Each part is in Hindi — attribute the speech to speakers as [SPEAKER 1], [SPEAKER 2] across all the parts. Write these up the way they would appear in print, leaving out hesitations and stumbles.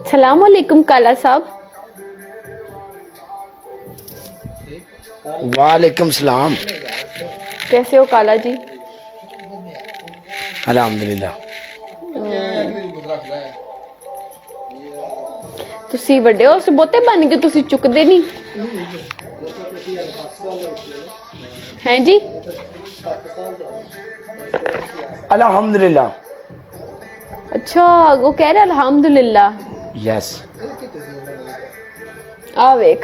[SPEAKER 1] सलाम अलैकुम काला साहब।
[SPEAKER 2] वालेकुम सलाम।
[SPEAKER 1] कैसे हो काला जी?
[SPEAKER 2] अल्हम्दुलिल्लाह।
[SPEAKER 1] ਤੁਸੀਂ ਵੱਡੇ ਹੋ ਬਹੁਤੇ ਬਣ ਗਏ, ਤੁਸੀਂ ਚੁੱਕਦੇ ਨਹੀਂ ਹੈ ਜੀ।
[SPEAKER 2] अल्हम्दुलिल्लाह।
[SPEAKER 1] अच्छा, वो कह रहे अल्हम्दुलिल्लाह।
[SPEAKER 2] यस।
[SPEAKER 1] आ वेख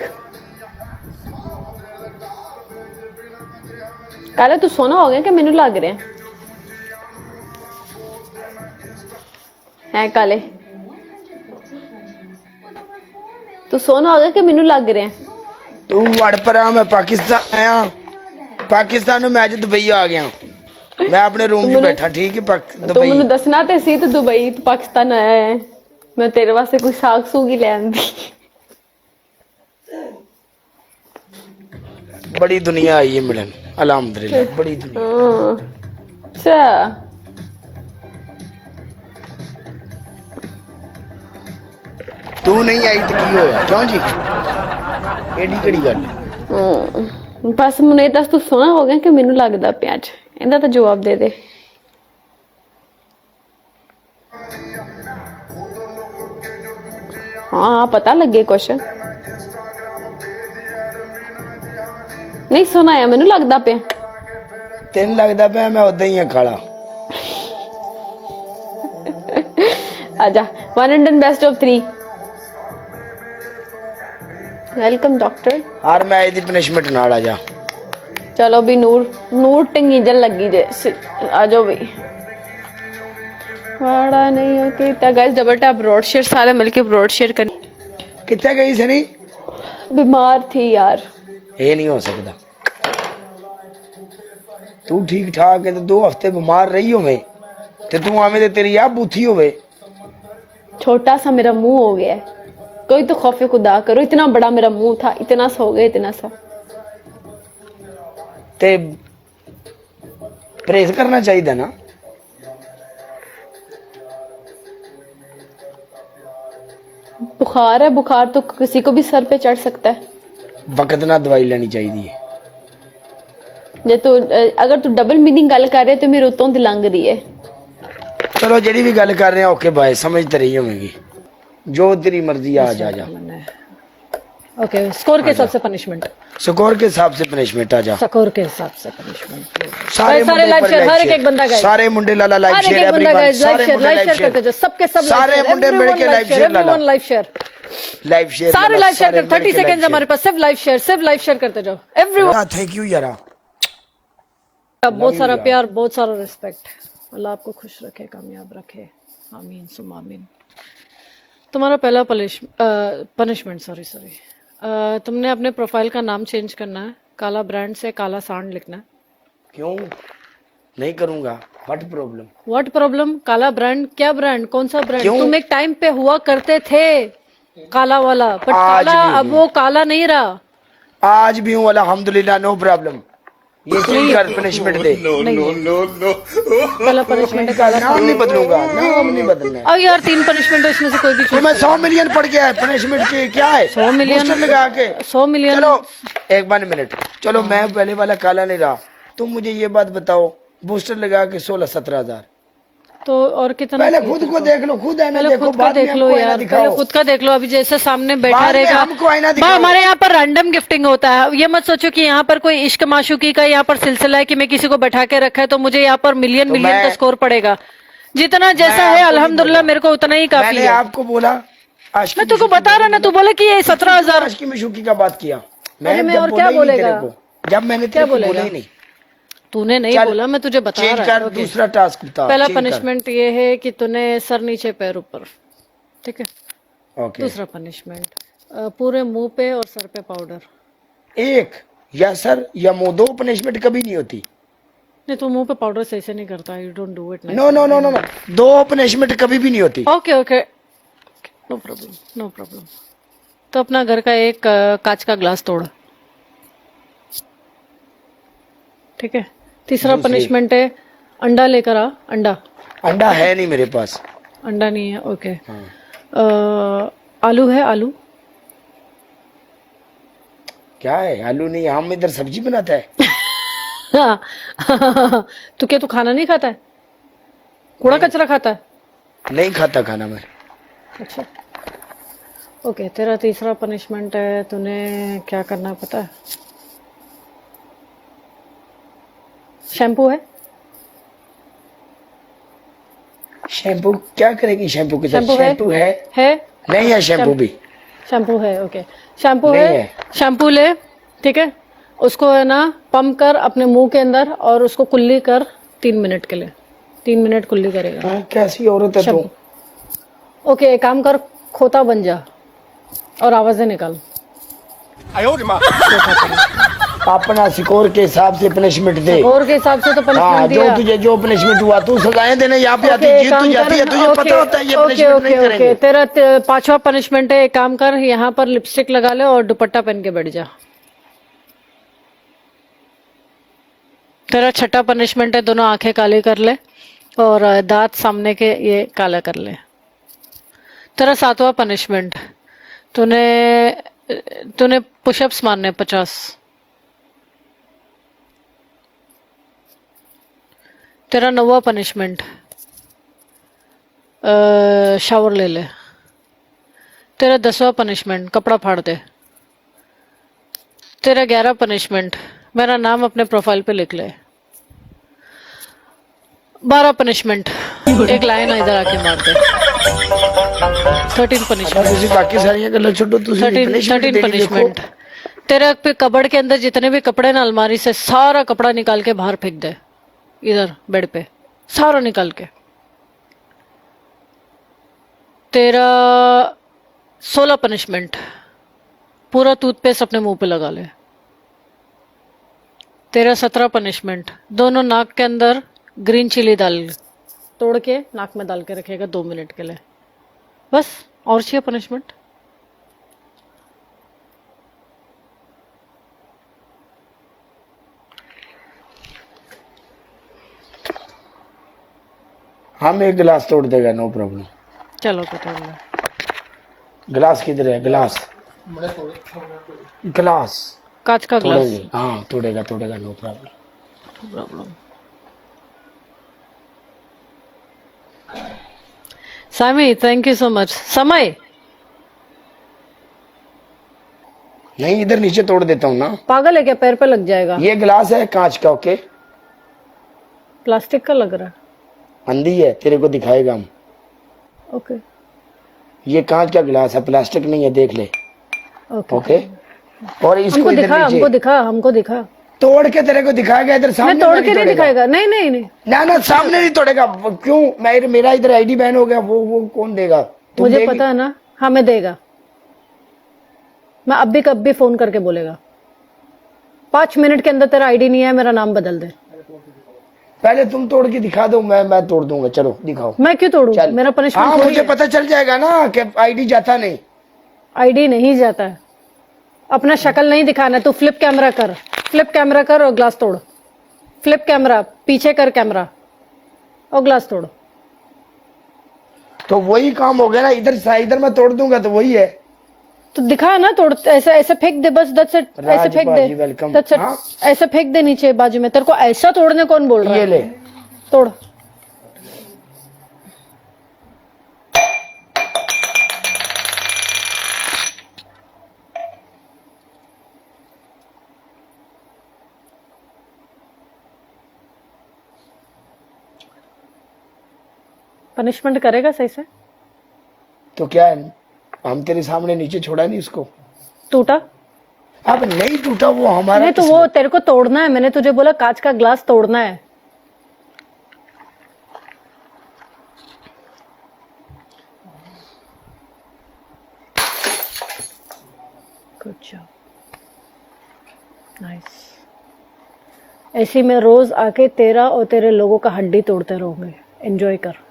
[SPEAKER 1] काला, तू सोना हो गया कि मैनू लग रहा है काले? तू सोना हो गया कि मैनू लग रहा है?
[SPEAKER 2] तू वड़ पर आ, मैं पाकिस्तान आया। पाकिस्तान में मैं अज दुबई आ गया। मैं अपने रूम में बैठा, ठीक है।
[SPEAKER 1] तू
[SPEAKER 2] दुबई
[SPEAKER 1] मैनू दसना ते सी तू दुबई तू पाकिस्तान आया है, मैं तेरे वास्ते कोई साग सूग ही ले आंदी।
[SPEAKER 2] बड़ी दुनिया आई है मिलन, अल्हम्दुलिल्लाह। बड़ी दुनिया।
[SPEAKER 1] अच्छा,
[SPEAKER 2] तू नहीं आई तो की होया? क्यों जी, एडी कड़ी गल?
[SPEAKER 1] बस मैनू ये दस तू सोना हो गया कि मैनू लगदा पिया? च इहदा तो जवाब दे दे। हाँ पता लगे कुछ नहीं सोना है, मैनू लगदा पिया।
[SPEAKER 2] तेन लगता पे मैं उदा ही है काला।
[SPEAKER 1] आजा, 1 and best of 3। Welcome doctor.
[SPEAKER 2] और मैं आई दी पनिशमेंट नाल आ जा।
[SPEAKER 1] चलो भी नूर नूर टंगी जल लगी जे, आ जाओ भी। वाड़ा नहीं हो कि guys double tap broad share, सारे मिलके ब्रॉड शेयर कर।
[SPEAKER 2] कितने गई सनी?
[SPEAKER 1] बीमार थी यार।
[SPEAKER 2] ये नहीं हो सकता। तू ठीक ठाक है तो 2 हफ्ते बीमार रही हो मैं ते तू आवे ते तेरी आ बूथी होवे।
[SPEAKER 1] छोटा सा मेरा मुंह हो गया है, कोई तो खौफे खुदा करो। इतना बड़ा मेरा मुंह था, इतना सा हो गया, इतना सा।
[SPEAKER 2] ते परहेज करना चाहिए ना।
[SPEAKER 1] बुखार है, बुखार तो किसी को भी सर पे चढ़ सकता है।
[SPEAKER 2] वक्त ना दवाई लेनी चाहिए।
[SPEAKER 1] जे तू अगर तू डबल मीनिंग गल कर रहे तो मेरे उतों दी लंघ रही है।
[SPEAKER 2] चलो जेडी भी गल कर रहे हैं ओके बाय, समझते रही होगी। जो तेरी मर्जी आ जा जा।
[SPEAKER 3] ओके, स्कोर के हिसाब से पनिशमेंट।
[SPEAKER 2] स्कोर के हिसाब से पनिशमेंट आ जा।
[SPEAKER 3] स्कोर के हिसाब से पनिशमेंट।
[SPEAKER 2] सारे
[SPEAKER 3] लाइव शेयर, हर एक बंदा गाइस।
[SPEAKER 2] सारे मुंडे लाला लाइव शेयर, एवरीवन सारे मुंडे
[SPEAKER 3] लाइव शेयर करते जाओ, सबके सब
[SPEAKER 2] सारे मुंडे मिलके लाइव शेयर लाला।
[SPEAKER 3] लाइव शेयर,
[SPEAKER 2] लाइव शेयर
[SPEAKER 3] सारे लाइव शेयर कर। 30 सेकंड्स हमारे पास, सिर्फ लाइव शेयर करते जाओ एवरीवन।
[SPEAKER 2] थैंक यू यारा।
[SPEAKER 3] बहुत सारा प्यार, बहुत सारा रिस्पेक्ट। अल्लाह आपको खुश रखे, कामयाब रखे, आमीन सुम आमीन। तुम्हारा पहला पनिशमेंट, सॉरी तुमने अपने प्रोफाइल का नाम चेंज करना है, काला ब्रांड से काला सांड लिखना है।
[SPEAKER 2] क्यों नहीं करूंगा? What problem?
[SPEAKER 3] What problem? काला ब्रांड? क्या ब्रांड? कौन सा ब्रांड?
[SPEAKER 2] क्यों?
[SPEAKER 3] तुम एक टाइम पे हुआ करते थे काला वाला, बट काला अब वो काला नहीं रहा।
[SPEAKER 2] आज भी हूँ अल्हम्दुलिल्लाह, नो प्रॉब्लम। ये चेंज कर, पनिशमेंट दे।
[SPEAKER 3] पहला पनिशमेंट है काला
[SPEAKER 2] नाम नहीं बदलूंगा, नाम नहीं बदलना है।
[SPEAKER 3] अब यार 3 पनिशमेंट है, इसमें से कोई भी
[SPEAKER 2] तो मैं 100 मिलियन पड़ गया है पनिशमेंट की। क्या है
[SPEAKER 3] 100 मिलियन
[SPEAKER 2] बूस्टर लगा के?
[SPEAKER 3] 100 मिलियन।
[SPEAKER 2] चलो एक 1 मिनट, चलो मैं पहले वाला काला नहीं रहा। तुम मुझे ये बात बताओ, बूस्टर लगा के 16-17 हजार।
[SPEAKER 3] तो और कितना?
[SPEAKER 2] पहले खुद को देख लो, खुद आईना
[SPEAKER 3] पहले
[SPEAKER 2] देखो,
[SPEAKER 3] खुद का
[SPEAKER 2] बाद
[SPEAKER 3] देख
[SPEAKER 2] में
[SPEAKER 3] लो
[SPEAKER 2] हमको आईना
[SPEAKER 3] यार,
[SPEAKER 2] दिखाओ।
[SPEAKER 3] पहले खुद का देख लो। अभी जैसे सामने बैठा
[SPEAKER 2] बाद में
[SPEAKER 3] रहेगा,
[SPEAKER 2] हमको आईना दिखाओ।
[SPEAKER 3] हमारे यहाँ पर रैंडम गिफ्टिंग होता है। ये मत सोचो कि यहाँ पर कोई इश्क माशूकी का यहाँ पर सिलसिला है कि मैं किसी को बैठा के रखा है तो मुझे यहाँ पर मिलियन का स्कोर पड़ेगा। जितना जैसा है अल्हम्दुलिल्लाह मेरे को उतना ही काफी है।
[SPEAKER 2] आपको बोला,
[SPEAKER 3] मैं तुमको बता रहा ना, तू बोले कि ये 17,000
[SPEAKER 2] आशिकी मशूकी का बात किया
[SPEAKER 3] मैं, और क्या बोलेगा?
[SPEAKER 2] जब मैंने
[SPEAKER 3] क्या बोलेगा?
[SPEAKER 2] बोला ही नहीं।
[SPEAKER 3] तूने नहीं बोला, मैं तुझे बता रहा हूँ।
[SPEAKER 2] दूसरा टास्क बता।
[SPEAKER 3] पहला पनिशमेंट ये है कि तूने सर नीचे पैर ऊपर, ठीक है?
[SPEAKER 2] ओके।
[SPEAKER 3] दूसरा पनिशमेंट, पूरे मुंह पे और सर पे पाउडर।
[SPEAKER 2] एक या सर या मुंह, 2 पनिशमेंट कभी नहीं होती।
[SPEAKER 3] नहीं, तू मुंह पे पाउडर सही से नहीं करता। You don't do it.
[SPEAKER 2] No no no no no, 2 punishment कभी भी नहीं होती।
[SPEAKER 3] Okay okay, no problem no problem. तो अपना घर का एक कांच का ग्लास तोड़, ठीक है? तीसरा पनिशमेंट है अंडा लेकर आ। अंडा
[SPEAKER 2] है नहीं मेरे पास।
[SPEAKER 3] अंडा नहीं है, ओके। आलू है आलू?
[SPEAKER 2] क्या है आलू? नहीं, हम इधर सब्जी बनाता है।
[SPEAKER 3] तो क्या तू खाना नहीं खाता है? कूड़ा कचरा खाता है?
[SPEAKER 2] नहीं खाता खाना मैं।
[SPEAKER 3] अच्छा ओके, तेरा तीसरा पनिशमेंट है, तूने क्या करना है पता है? शैम्पू है?
[SPEAKER 2] शैम्पू क्या करेगी शैम्पू के साथ?
[SPEAKER 3] शैम्पू है?
[SPEAKER 2] शैम्पू है?
[SPEAKER 3] है?
[SPEAKER 2] नहीं है शैम्पू भी।
[SPEAKER 3] शैम्पू है, ओके। शैम्पू
[SPEAKER 2] नहीं
[SPEAKER 3] है, शैम्पू ले, ठीक है। उसको है ना पंप कर अपने मुंह के अंदर और उसको कुल्ली कर 3 मिनट के लिए। 3 मिनट कुल्ली करेगा।
[SPEAKER 2] हाँ, कैसी औरत है तू?
[SPEAKER 3] ओके, एक काम कर, खोता बन जा और आवाजें निकाल।
[SPEAKER 2] अपना सिकोर के हिसाब से पनिशमेंट दे।
[SPEAKER 3] और के हिसाब से तो
[SPEAKER 2] हाँ,
[SPEAKER 3] पनिशमेंट
[SPEAKER 2] जो
[SPEAKER 3] दिया।
[SPEAKER 2] तुझे जो पनिशमेंट हुआ तू सजाएं देने यहाँ पे आती,
[SPEAKER 3] ओके,
[SPEAKER 2] जीत तू जाती है, तुझे पता होता है ये
[SPEAKER 3] ओके
[SPEAKER 2] पनिशमेंट नहीं
[SPEAKER 3] ओके ओके,
[SPEAKER 2] करेंगे।
[SPEAKER 3] तेरा 5वां पनिशमेंट है, एक काम कर, यहाँ पर लिपस्टिक लगा ले और दुपट्टा पहन के बैठ जा। तेरा 6वां पनिशमेंट है, दोनों आंखें काली कर ले और दांत सामने के ये काला कर ले। तेरा 7वां पनिशमेंट, तूने पुशअप्स मारने 50। तेरा 9वां पनिशमेंट, शावर ले ले। तेरा 10वां पनिशमेंट, कपड़ा फाड़ दे। तेरा 11वां पनिशमेंट, मेरा नाम अपने प्रोफाइल पे लिख ले। 12 पनिशमेंट, एक लाइन इधर आके मार दे। 13 पनिशमेंट,
[SPEAKER 2] ਤੁਸੀਂ ਬਾਕੀ ਸਾਰੀਆਂ ਗੱਲਾਂ ਛੱਡੋ, ਤੁਸੀਂ
[SPEAKER 3] 13 पनिशमेंट। तेरे पे कबड़ के अंदर जितने भी कपड़े ना अलमारी से सारा कपड़ा निकाल के बाहर फेंक दे, इधर बेड पे सारा निकाल के। तेरा 16 पनिशमेंट, पूरा टूथपेस्ट अपने मुंह पे लगा ले। तेरा 17 पनिशमेंट, दोनों नाक के अंदर ग्रीन चिली डाल तोड़ के नाक में डाल के रखेगा 2 मिनट के लिए, बस। और चाहिए पनिशमेंट?
[SPEAKER 2] हम एक गिलास तोड़ देगा, नो प्रॉब्लम।
[SPEAKER 3] चलो तो ले।
[SPEAKER 2] गिलास किधर है? गिलास गिलास
[SPEAKER 3] कांच का गिलास।
[SPEAKER 2] तोड़ेंगे, हाँ तोड़ेगा नो प्रॉब्लम।
[SPEAKER 3] सामी, थैंक यू सो मच। समय
[SPEAKER 2] नहीं, इधर नीचे तोड़ देता हूँ ना।
[SPEAKER 3] पागल है क्या? पैर पे लग जाएगा।
[SPEAKER 2] ये गिलास है कांच का, ओके।
[SPEAKER 3] प्लास्टिक का लग रहा है।
[SPEAKER 2] अंधी है, तेरे को दिखाएगा हम।
[SPEAKER 3] ओके
[SPEAKER 2] ये कांच का गिलास है, प्लास्टिक नहीं है, देख ले।
[SPEAKER 3] ओके
[SPEAKER 2] ओके, और इसको
[SPEAKER 3] हमको
[SPEAKER 2] इधर
[SPEAKER 3] दिखा,
[SPEAKER 2] नीचे
[SPEAKER 3] हमको दिखा।
[SPEAKER 2] तोड़ के तेरे को दिखाएगा। इधर सामने
[SPEAKER 3] मैं तोड़ के नहीं
[SPEAKER 2] तोड़ेगा।
[SPEAKER 3] दिखाएगा। नहीं नहीं नहीं,
[SPEAKER 2] ना सामने नहीं तोड़ेगा। क्यों? मेरा इधर आईडी बैन हो गया, वो कौन देगा? तुम
[SPEAKER 3] मुझे
[SPEAKER 2] देगी?
[SPEAKER 3] पता है ना। हमें देगा। मैं अब भी फोन करके बोलेगा 5 मिनट के अंदर तेरा आईडी नहीं है, मेरा नाम बदल दे।
[SPEAKER 2] पहले तुम तोड़ के दिखा दो, मैं तोड़ दूंगा। चलो दिखाओ।
[SPEAKER 3] मैं क्यों तोड़ूं?
[SPEAKER 2] चल।
[SPEAKER 3] मेरा पनिशमेंट
[SPEAKER 2] हाँ, मुझे पता चल जाएगा ना कि आईडी जाता नहीं।
[SPEAKER 3] आईडी नहीं जाता है। अपना शक्ल नहीं दिखाना। तू फ्लिप कैमरा कर और ग्लास तोड़। फ्लिप कैमरा, पीछे कर कैमरा और ग्लास तोड़।
[SPEAKER 2] तो वही काम हो गया ना। इधर मैं तोड़ दूंगा तो वही है।
[SPEAKER 3] तो दिखा ना, तोड़। ऐसे फेंक दे बस, that's it। ऐसे फेंक
[SPEAKER 2] राज
[SPEAKER 3] दे,
[SPEAKER 2] बाजी, वेलकम।
[SPEAKER 3] that's it।
[SPEAKER 2] हाँ।
[SPEAKER 3] ऐसे फेंक दे नीचे बाजू में। तेरे को ऐसा तोड़ने कौन बोल रहा
[SPEAKER 2] ये
[SPEAKER 3] है?
[SPEAKER 2] ले।
[SPEAKER 3] तोड़। पनिशमेंट करेगा सही से?
[SPEAKER 2] तो क्या है, हम तेरे सामने नीचे छोड़ा नहीं उसको।
[SPEAKER 3] टूटा?
[SPEAKER 2] अब नहीं टूटा, वो हमारा
[SPEAKER 3] नहीं तो वो तेरे को तोड़ना है। मैंने तुझे बोला कांच का ग्लास तोड़ना है। Good job, nice. ऐसी मैं रोज आके तेरा और तेरे लोगों का हड्डी तोड़ते रहूंगी। एंजॉय कर।